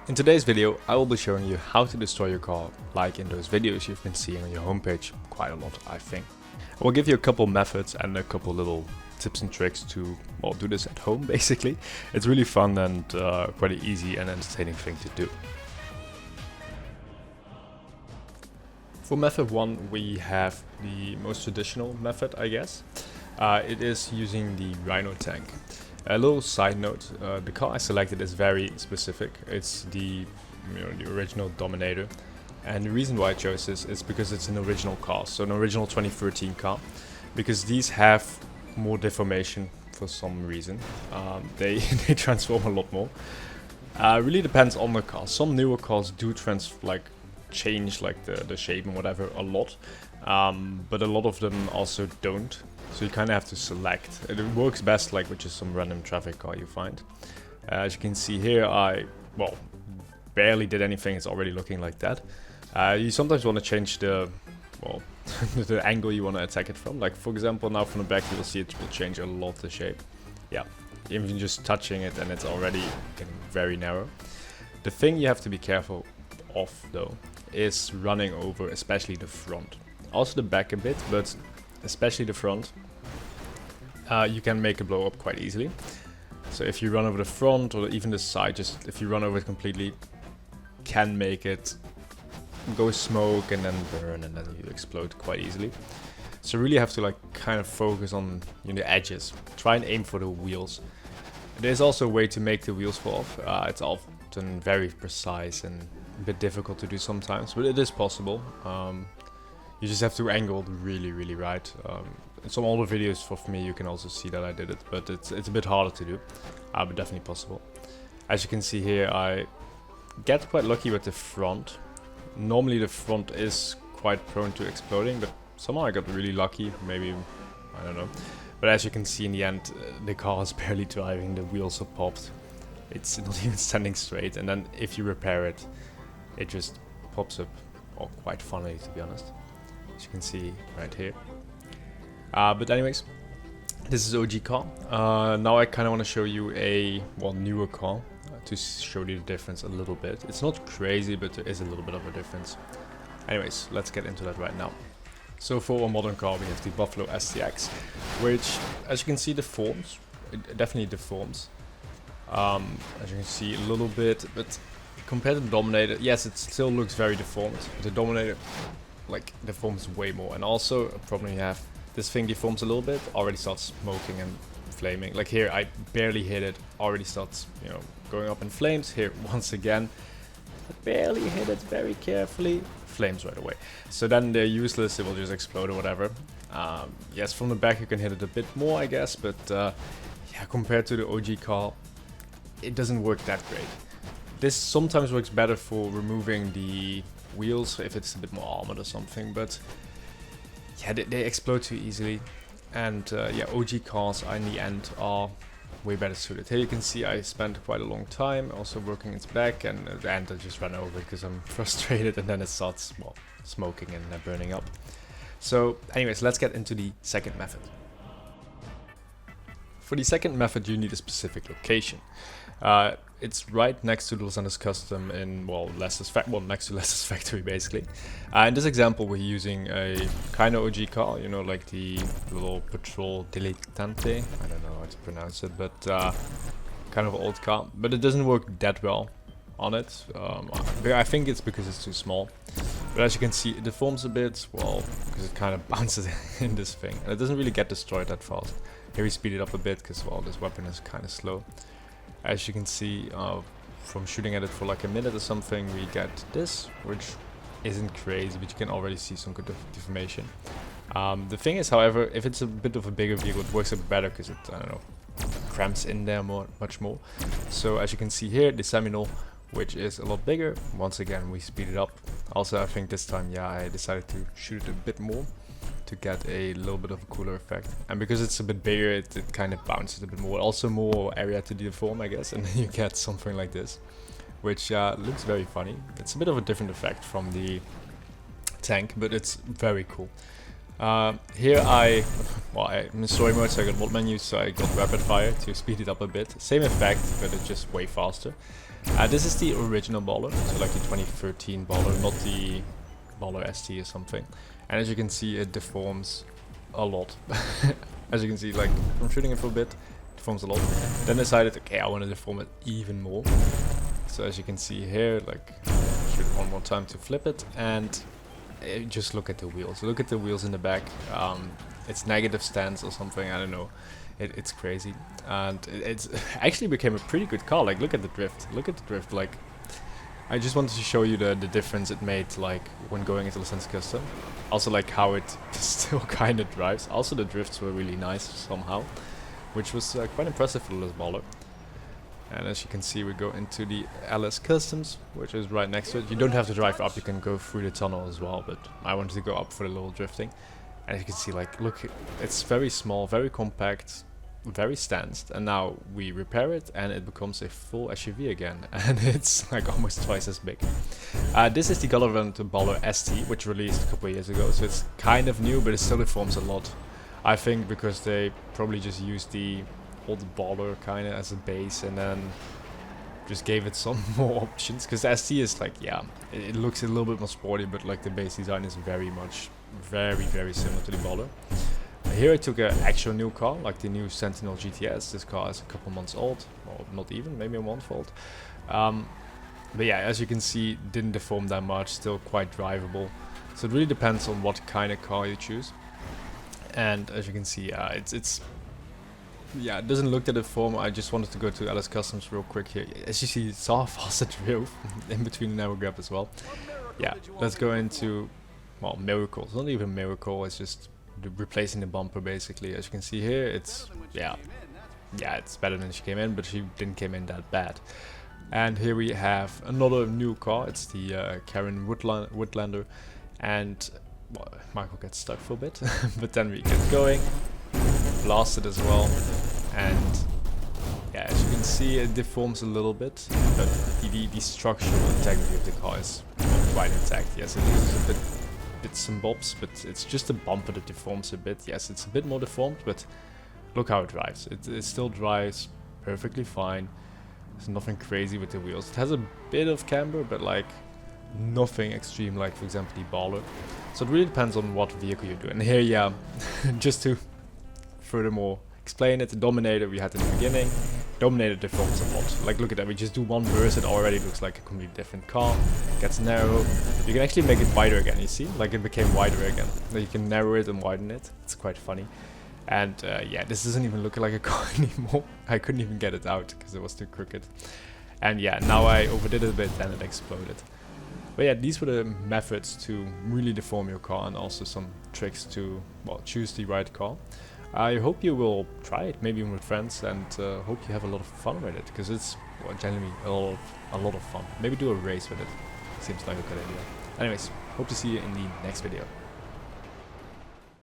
In today's video, I will be showing you how to destroy your car, like in those videos you've been seeing on your homepage quite a lot, I think. I will give you a couple methods and a couple little tips and tricks to, well, do this at home basically. It's really fun and quite an easy and entertaining thing to do. For method 1, we have the most traditional method, I guess. It is using the Rhino tank. A little side note, the car I selected is very specific. It's the original Dominator, and the reason why I chose this is because it's an original car, so an original 2013 car, because these have more deformation for some reason. They transform a lot more. Really depends on the car. Some newer cars do change the shape and whatever a lot, but a lot of them also don't. So you kind of have to select. It works best like with just some random traffic car you find. As you can see here, I barely did anything. It's already looking like that. You sometimes want to change the the angle you want to attack it from. Like for example, now from the back you will see it will change a lot the shape. Yeah, even just touching it and it's already getting very narrow. The thing you have to be careful of though is running over, especially the front. Also the back a bit, but especially the front. You can make it blow up quite easily. So if you run over the front or even the side, just if you run over it completely, can make it go smoke and then burn and then you explode quite easily. So really have to kind of focus on the edges. Try and aim for the wheels. There's also a way to make the wheels fall off. It's often very precise and a bit difficult to do sometimes, but it is possible. You just have to angle it really right. In some older videos for me you can also see that I did it, but it's a bit harder to do, but definitely possible. As you can see here, I get quite lucky with the front. Normally the front is quite prone to exploding, but somehow I got really lucky, maybe, I don't know. But as you can see in the end, the car is barely driving, the wheels are popped. It's not even standing straight, and then if you repair it, it just pops up, quite funny to be honest. As you can see right here. But anyways, this is OG car. Now I kind of want to show you a newer car to show you the difference a little bit. It's not crazy, but there is a little bit of a difference. Anyways, let's get into that right now. So for a modern car, we have the Buffalo STX, which, as you can see, deforms. It definitely deforms. As you can see a little bit, but compared to the Dominator, yes, it still looks very deformed. But the Dominator deforms way more. And also a problem you have, this thing deforms a little bit, already starts smoking and flaming. Like here, I barely hit it, already starts going up in flames. Here, once again, barely hit it very carefully, flames right away. So then they're useless, it will just explode or whatever. Yes, from the back you can hit it a bit more, I guess, but yeah, compared to the OG car, it doesn't work that great. This sometimes works better for removing the wheels if it's a bit more armored or something, but yeah, they explode too easily. And yeah, OG cars in the end are way better suited. Here you can see I spent quite a long time also working its back, and at the end I just ran over because I'm frustrated, and then it starts smoking and burning up. So anyways, let's get into the second method. For the second method you need a specific location. It's right next to the Los Angeles Custom in, next to Lester's factory basically. In this example we're using a kind of OG car, like the little Patrol Dilettante, I don't know how to pronounce it, but kind of old car, but it doesn't work that well on it. I think it's because it's too small, but as you can see it deforms a bit, because it kind of bounces in this thing, and it doesn't really get destroyed that fast. Here we speed it up a bit because this weapon is kind of slow. As you can see, from shooting at it for like a minute or something, we get this, which isn't crazy, but you can already see some good deformation. The thing is, however, if it's a bit of a bigger vehicle, it works a bit better because it, I don't know, cramps in there much more. So as you can see here, the Seminole, which is a lot bigger, once again we speed it up. Also, I think this time, yeah, I decided to shoot it a bit more to get a little bit of a cooler effect, and because it's a bit bigger, it kind of bounces a bit more, also more area to deform, I guess, and then you get something like this, which looks very funny. It's a bit of a different effect from the tank, but it's very cool. Here well, in story mode, so I got mod menus, so I got rapid fire to speed it up a bit. Same effect, but it's just way faster. This is the original baller, so like the 2013 baller, not the baller ST or something. And as you can see, it deforms a lot. As you can see, like from shooting it for a bit, it deforms a lot. Then decided, okay, I want to deform it even more. So as you can see here, like shoot one more time to flip it, and just look at the wheels. Look at the wheels in the back. It's negative stance or something. I don't know. It's crazy, and it's actually became a pretty good car. Like, look at the drift. Look at the drift. Like, I just wanted to show you the difference it made, like when going into License Custom. Also, like how it still kind of drives. Also, the drifts were really nice somehow, which was quite impressive for this baller. And as you can see, we go into the LS Customs, which is right next to it. You don't have to drive up, you can go through the tunnel as well, but I wanted to go up for the little drifting. And as you can see, like, look, it's very small, very compact, very stanced, and now we repair it and it becomes a full SUV again, and it's like almost twice as big. This is the Gulliver Baller ST, which released a couple of years ago, so it's kind of new, but it still deforms a lot. I think because they probably just used the old baller kind of as a base and then just gave it some more options, because the ST is like, yeah, it looks a little bit more sporty, but like the base design is very similar to the baller. Here I took an actual new car, like the new Sentinel GTS. This car is a couple months old, or not even, maybe a month old. But yeah, as you can see, didn't deform that much, still quite drivable. So it really depends on what kind of car you choose. And as you can see, yeah, it doesn't look that deform. I just wanted to go to LS Customs real quick here. As you see, it's all fast at real in between the narrow grab as well. Yeah, let's go into, well, miracle. It's not even a miracle, it's just replacing the bumper basically. As you can see here, it's yeah, it's better than she came in, but she didn't came in that bad. And here we have another new car. It's the Karen Woodlander, and well, Michael gets stuck for a bit, but then we get going, blasted as well, and yeah, as you can see, it deforms a little bit, but the structural integrity of the car is quite intact. Yes, it loses a bit bits and bobs, but it's just a bumper that deforms a bit. Yes, it's a bit more deformed, but look how it drives. It still drives perfectly fine. There's nothing crazy with the wheels. It has a bit of camber, but like nothing extreme like, for example, the baller. So it really depends on what vehicle you're doing. And here, yeah, just to furthermore explain it, the Dominator we had in the beginning, Dominator deforms a lot. Like, look at that, we just do one burst, it already looks like a completely different car. Gets narrow. You can actually make it wider again, you see? Like, it became wider again. Like, you can narrow it and widen it. It's quite funny. And yeah, this doesn't even look like a car anymore. I couldn't even get it out because it was too crooked. And yeah, now I overdid it a bit and it exploded. But yeah, these were the methods to really deform your car, and also some tricks to, well, choose the right car. I hope you will try it, maybe even with friends, and hope you have a lot of fun with it, because it's, well, genuinely a lot of fun. Maybe do a race with it. Seems like a good idea. Anyways, hope to see you in the next video.